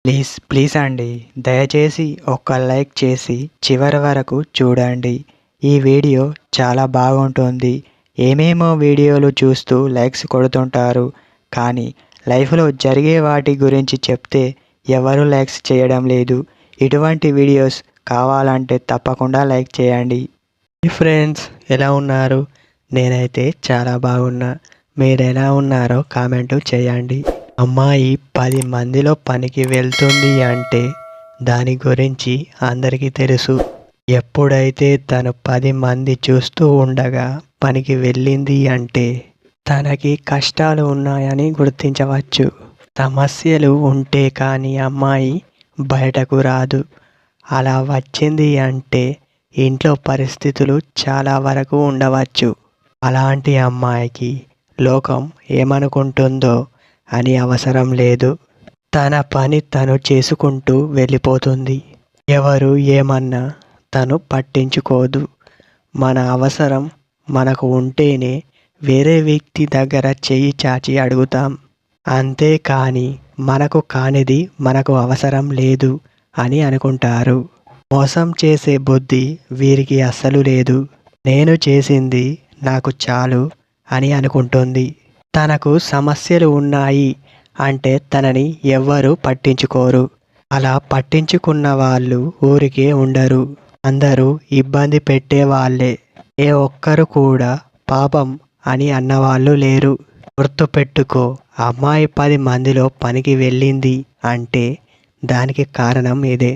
Please please అండి, దయచేసి ఒక్క లైక్ చేసి చివరి వరకు చూడండి. ఈ వీడియో చాలా బాగుంటుంది. ఏమేమో వీడియోలు చూస్తూ లైక్స్ కొడుతుంటారు, కానీ లైఫ్లో జరిగే వాటి గురించి చెప్తే ఎవరు లైక్స్ చేయడం లేదు. ఇటువంటి వీడియోస్ కావాలంటే తప్పకుండా లైక్ చేయండి. ఫ్రెండ్స్, ఎలా ఉన్నారు? నేనైతే చాలా బాగున్నా. మీరు ఎలా ఉన్నారో కామెంట్ చేయండి. అమ్మాయి 10 మందిలో పనికి వెళ్తుంది అంటే దాని గురించి అందరికీ తెలుసు. ఎప్పుడైతే తను 10 మంది చూస్తూ ఉండగా పనికి వెళ్ళింది అంటే తనకి కష్టాలు ఉన్నాయని గుర్తించవచ్చు. సమస్యలు ఉంటే కానీ అమ్మాయి బయటకు రాదు. అలా వచ్చింది అంటే ఇంట్లో పరిస్థితులు చాలా వరకు ఉండవచ్చు. అలాంటి అమ్మాయికి లోకం ఏమనుకుంటుందో అని అవసరం లేదు. తన పని తను చేసుకుంటూ వెళ్ళిపోతుంది. ఎవరు ఏమన్నా తను పట్టించుకోదు. మన అవసరం మనకు ఉంటేనే వేరే వ్యక్తి దగ్గర చెయ్యి చాచి అడుగుతాం. అంతేకాని మనకు కానిది మనకు అవసరం లేదు అని అనుకుంటారు. మోసం చేసే బుద్ధి వీరికి అస్సలు లేదు. నేను చేసింది నాకు చాలు అని అనుకుంటుంది. తనకు సమస్యలు ఉన్నాయి అంటే తనని ఎవ్వరూ పట్టించుకోరు. అలా పట్టించుకున్న వాళ్ళు ఊరికే ఉండరు. అందరూ ఇబ్బంది పెట్టేవాళ్లే. ఏ ఒక్కరు కూడా పాపం అని అన్నవాళ్ళు లేరు. గుర్తుపెట్టుకో, అమ్మాయి 10 మందిలో పనికి వెళ్ళింది అంటే దానికి కారణం ఇదే.